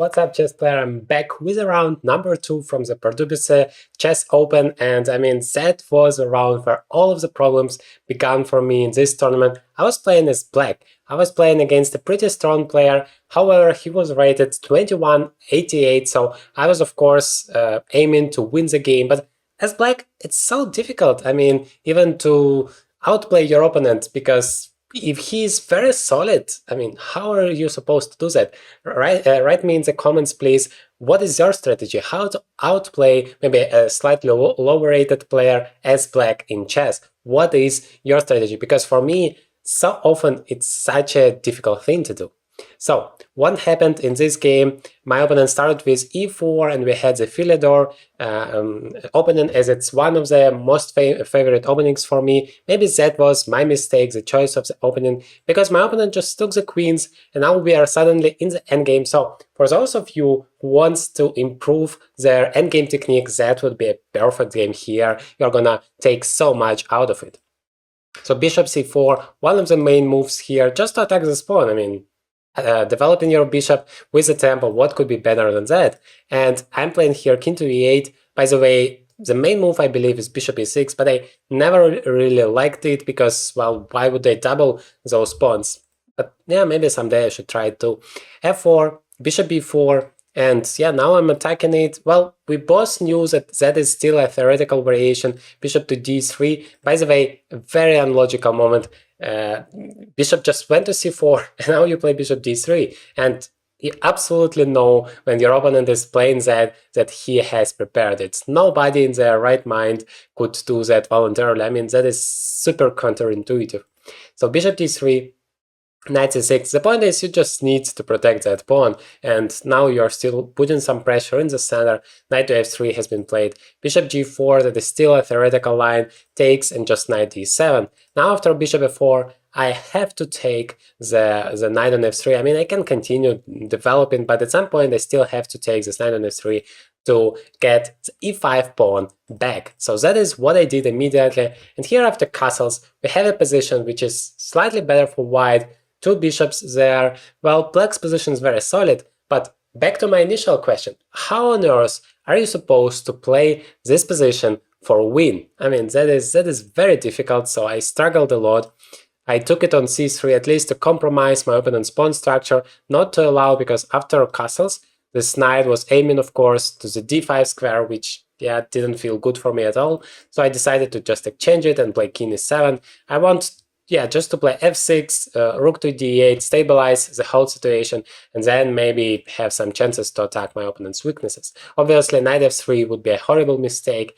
What's up, chess player? I'm back with a round number 2 from the Producer Chess Open, and that was a round where all of the problems began for me in this tournament. I was playing as black. I was playing against a pretty strong player, however, he was rated 2188, so I was of course aiming to win the game, but as black, it's so difficult, even to outplay your opponent, because if he's very solid, how are you supposed to do that? Write me in the comments, please. What is your strategy? How to outplay maybe a slightly lower rated player as black in chess? What is your strategy? Because for me, so often it's such a difficult thing to do. So, what happened in this game? My opponent started with e4, and we had the Philidor opening, as it's one of the most favorite openings for me. Maybe that was my mistake, the choice of the opening, because my opponent just took the queens, and now we are suddenly in the endgame. So, for those of you who wants to improve their endgame technique, that would be a perfect game here. You're gonna take so much out of it. So, bishop c4, one of the main moves here, just to attack the pawn. Developing your bishop with a tempo, what could be better than that? And I'm playing here king to e8. By the way, the main move I believe is bishop e6, but I never really liked it because, well, why would they double those pawns? But yeah, maybe someday I should try it too. f4, bishop b4, and yeah, now I'm attacking it. Well, we both knew that that is still a theoretical variation. Bishop to d3. By the way, a very unlogical moment. Bishop just went to c4, and now you play bishop d3. And you absolutely know when your opponent is playing that he has prepared it. Nobody in their right mind could do that voluntarily. That is super counterintuitive. So bishop d3, knight c6. The point is you just need to protect that pawn, and now you're still putting some pressure in the center. Knight to f3 has been played. Bishop g4, that is still a theoretical line, takes, and just knight d7. Now after bishop f4, I have to take the knight on f3. I can continue developing, but at some point I still have to take this knight on f3 to get the e5 pawn back. So that is what I did immediately. And here after castles, we have a position which is slightly better for white. Two bishops there. Well, black's position is very solid, but back to my initial question. How on earth are you supposed to play this position for a win? That is very difficult, so I struggled a lot. I took it on c3 at least to compromise my opponent's pawn structure, not to allow, because after castles, this knight was aiming, of course, to the d5 square, which, yeah, didn't feel good for me at all. So I decided to just exchange it and play king e7. I want, yeah, just to play f6, rook to d8, stabilize the whole situation, and then maybe have some chances to attack my opponent's weaknesses. Obviously, knight f3 would be a horrible mistake.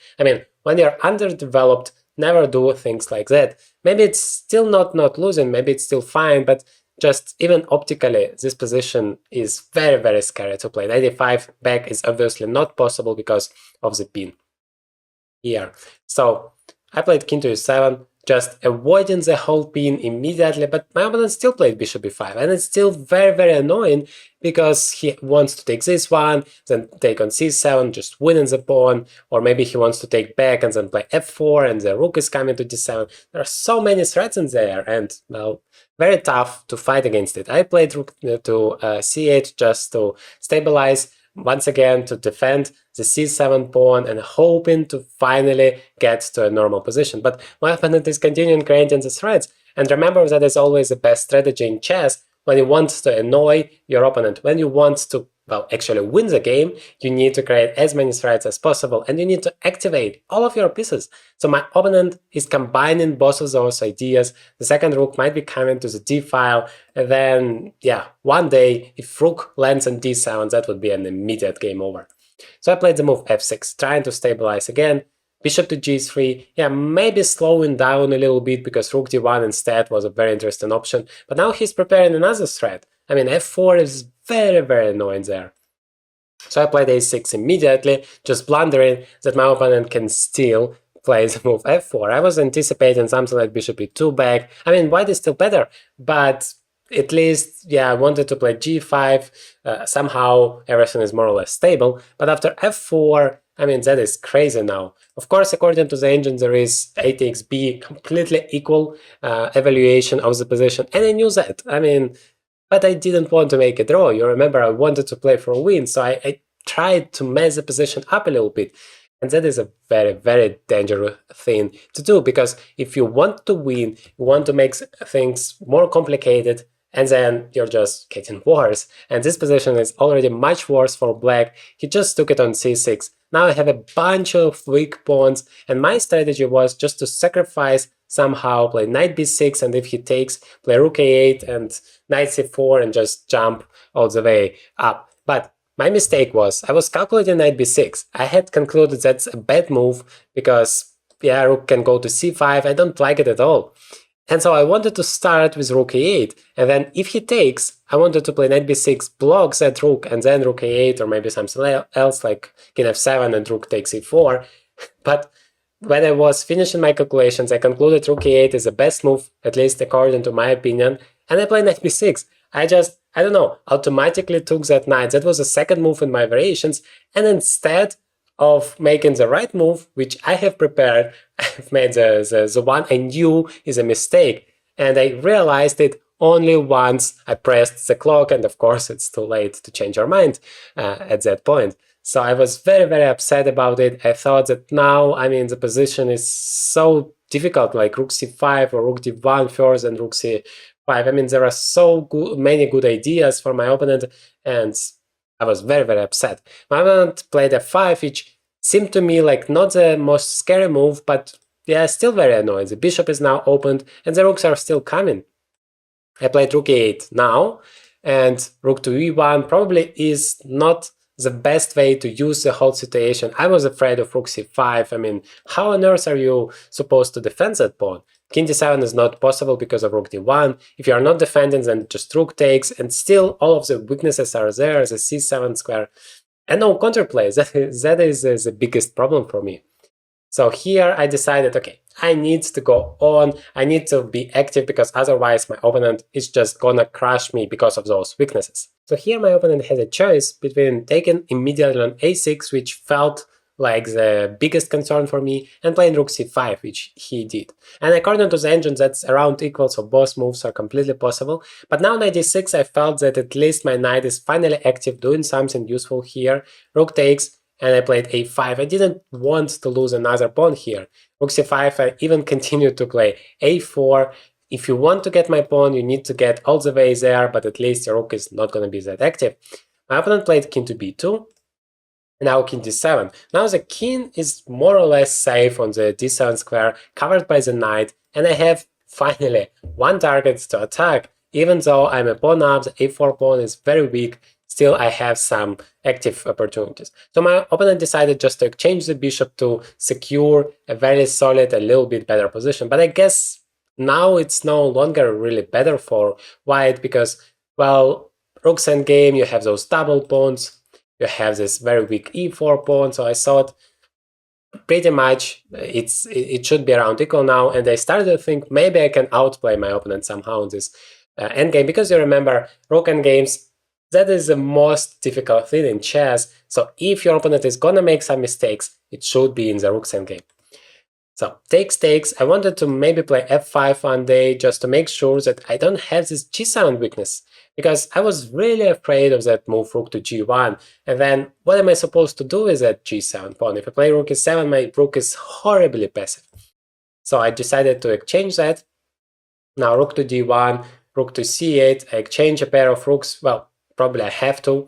When you're underdeveloped, never do things like that. Maybe it's still not losing, maybe it's still fine, but just even optically, this position is very, very scary to play. Knight e5 back is obviously not possible because of the pin here. So I played king to e7, just avoiding the whole pin immediately, but my opponent still played bishop e5, and it's still very, very annoying because he wants to take this one, then take on c7, just winning the pawn, or maybe he wants to take back and then play f4, and the rook is coming to d7. There are so many threats in there, and, well, very tough to fight against it. I played rook to c8 just to stabilize, once again to defend the c7 pawn and hoping to finally get to a normal position. But my opponent is continuing creating the threats. And remember, that is always the best strategy in chess. When you want to annoy your opponent, when you want to, well, actually win the game, you need to create as many threats as possible, and you need to activate all of your pieces. So my opponent is combining both of those ideas. The second rook might be coming to the d file, and then, yeah, one day, if rook lands on d7, that would be an immediate game over. So I played the move f6, trying to stabilize again. Bishop to g3, yeah, maybe slowing down a little bit because rook d1 instead was a very interesting option. But now he's preparing another threat. f4 is very, very annoying there. So I played a6 immediately, just blundering that my opponent can still play the move f4. I was anticipating something like bishop e2 back. White is still better, but at least, yeah, I wanted to play g5. Somehow everything is more or less stable. But after f4, that is crazy now. Of course, according to the engine, there is ATXB, completely equal evaluation of the position, and I knew that. but I didn't want to make a draw. You remember I wanted to play for a win, so I tried to mess the position up a little bit. And that is a very, very dangerous thing to do, because if you want to win, you want to make things more complicated, and then you're just getting worse. And this position is already much worse for black. He just took it on c6. Now I have a bunch of weak pawns, and my strategy was just to sacrifice somehow, play knight b6, and if he takes, play rook a8 and knight c4 and just jump all the way up. But my mistake was I was calculating knight b6. I had concluded that's a bad move because, yeah, rook can go to c5. I don't like it at all. And so I wanted to start with rook a8, and then if he takes, I wanted to play knight b6, blocks that rook, and then rook a8, or maybe something else like king f7 and rook takes e4. But when I was finishing my calculations, I concluded rook a8 is the best move, at least according to my opinion, and I played knight b6. I don't know, automatically took that knight. That was the second move in my variations, and instead of making the right move, which I have prepared, I've made the one I knew is a mistake, and I realized it only once I pressed the clock, and of course it's too late to change your mind at that point. So I was very, very upset about it. I thought that now, I mean, the position is so difficult, like rook c5 or rook d1 first and rook c5. I mean, there are many good ideas for my opponent, and I was very, very upset. My opponent played f5, which seemed to me like not the most scary move, but yeah, still very annoying. The bishop is now opened, and the rooks are still coming. I played rook a8 now, and rook to e1 probably is not the best way to use the whole situation. I was afraid of rook c5. I mean, how on earth are you supposed to defend that pawn? King d7 is not possible because of rook d1. If you are not defending, then just rook takes, and still all of the weaknesses are there, the c7 square, and no counterplay. That is the biggest problem for me. So here I decided, okay, I need to go on, I need to be active, because otherwise my opponent is just gonna crush me because of those weaknesses. So here my opponent had a choice between taking immediately on a6, which felt like the biggest concern for me, and playing rook c5, which he did. And according to the engine, that's around equal, so both moves are completely possible. But now knight d6, I felt that at least my knight is finally active, doing something useful here. Rook takes, and I played a5. I didn't want to lose another pawn here. Rook c5, I even continued to play a4. If you want to get my pawn, you need to get all the way there, but at least your rook is not going to be that active. My opponent played king to b2, and now king d7. Now the king is more or less safe on the d7 square, covered by the knight, and I have finally one target to attack. Even though I'm a pawn up, the a4 pawn is very weak, still I have some active opportunities. So my opponent decided just to exchange the bishop to secure a very solid, a little bit better position. But I guess now it's no longer really better for white, because, well, rook's endgame, you have those double pawns, you have this very weak e4 pawn, so I thought pretty much it should be around equal now, and I started to think maybe I can outplay my opponent somehow in this endgame, because you remember, rook endgames, that is the most difficult thing in chess, so if your opponent is gonna make some mistakes, it should be in the rook's endgame. So takes. I wanted to maybe play f5 one day just to make sure that I don't have this g7 weakness, because I was really afraid of that move rook to g1, and then what am I supposed to do with that g7 pawn? If I play rook e7, my rook is horribly passive. So I decided to exchange that. Now rook to d1, rook to c8, I exchange a pair of rooks, well, probably I have to.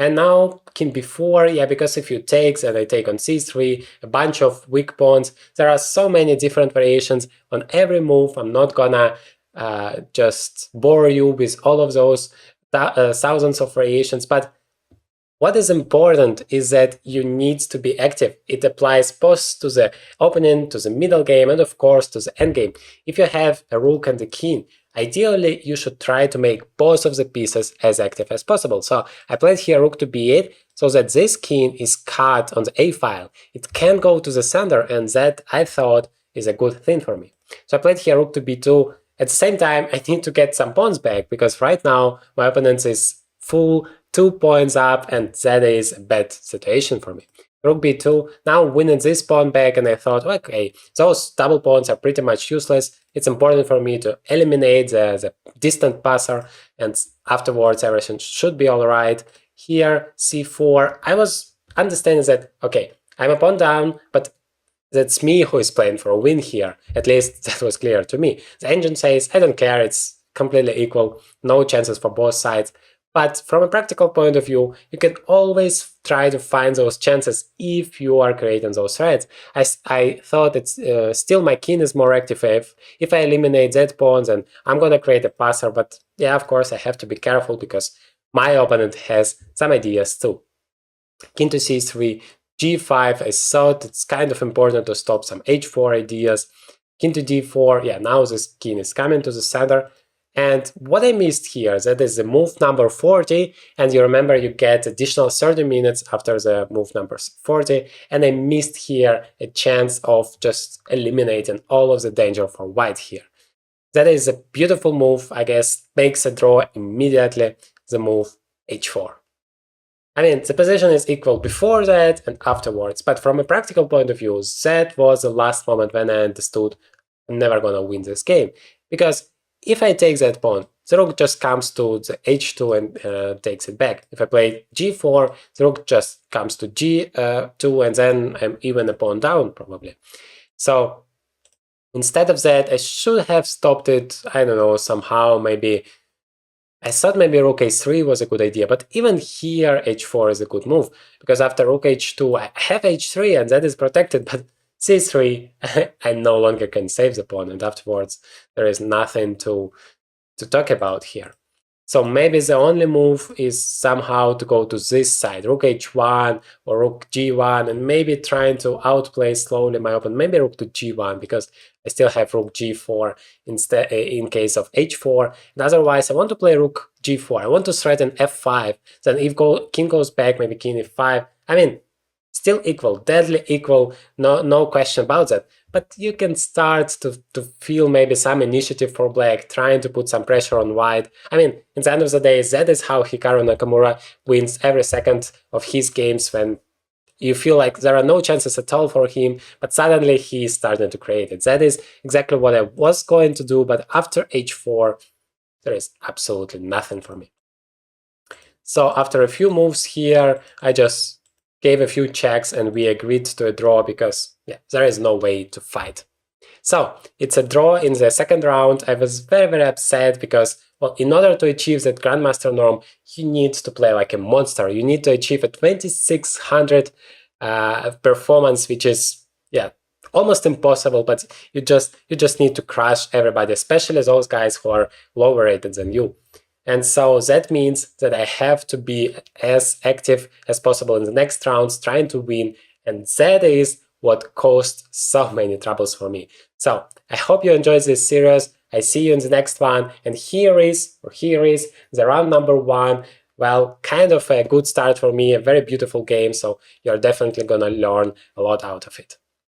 And now king b4, yeah, because if you take, then I take on c3, a bunch of weak pawns. There are so many different variations on every move. I'm not gonna just bore you with all of those thousands of variations, but what is important is that you need to be active. It applies both to the opening, to the middle game, and of course to the endgame. If you have a rook and a king, ideally you should try to make both of the pieces as active as possible. So I played here rook to b8 so that this king is cut on the a file. It can go to the center, and that I thought is a good thing for me. So I played here rook to b2. At the same time, I need to get some pawns back, because right now my opponent is full 2 points up, and that is a bad situation for me. Rook b2, now winning this pawn back, and I thought, okay, those double pawns are pretty much useless. It's important for me to eliminate the distant passer, and afterwards everything should be all right. Here, c4, I was understanding that, okay, I'm a pawn down, but that's me who is playing for a win here. At least that was clear to me. The engine says, I don't care, it's completely equal, no chances for both sides. But from a practical point of view, you can always try to find those chances if you are creating those threads. I thought it's still my king is more active if I eliminate that pawns, and I'm gonna create a passer. But yeah, of course, I have to be careful because my opponent has some ideas too. King to c3, g5, I thought it's kind of important to stop some h4 ideas. King to d4, yeah, now this king is coming to the center. And what I missed here, that is the move number 40, and you remember you get additional 30 minutes after the move number 40, and I missed here a chance of just eliminating all of the danger for white here. That is a beautiful move, I guess, makes a draw immediately, the move h4. I mean, the position is equal before that and afterwards, but from a practical point of view, that was the last moment when I understood I'm never gonna win this game. Because if I take that pawn, the rook just comes to the h2 and takes it back. If I play g4, the rook just comes to g2 and then I'm even a pawn down, probably. So instead of that, I should have stopped it, I don't know, somehow, maybe. I thought maybe rook a3 was a good idea, but even here h4 is a good move, because after rook h2 I have h3 and that is protected, but c3 I no longer can save the pawn, and afterwards there is nothing to talk about here. So maybe the only move is somehow to go to this side, rook h1 or rook g1, and maybe trying to outplay slowly my opponent, maybe rook to g1, because I still have rook g4 instead in case of h4. And otherwise, I want to play rook g4. I want to threaten f5. Then if king goes back, maybe king e5. I mean, still equal, deadly equal, no question about that. But you can start to feel maybe some initiative for black, trying to put some pressure on white. I mean, in the end of the day, that is how Hikaru Nakamura wins every second of his games, when you feel like there are no chances at all for him, but suddenly he is starting to create it. That is exactly what I was going to do, but after h4, there is absolutely nothing for me. So after a few moves here, I just gave a few checks and we agreed to a draw because there is no way to fight. So it's a draw in the second round. I was very upset because, well, in order to achieve that Grandmaster norm, you need to play like a monster. You need to achieve a 2600 performance, which is almost impossible, but you just need to crush everybody, especially those guys who are lower rated than you. And so that means that I have to be as active as possible in the next rounds, trying to win, and that is what caused so many troubles for me. So I hope you enjoyed this series. I see you in the next one, and here is the round number 1. Well, kind of a good start for me, a very beautiful game, so you're definitely gonna learn a lot out of it.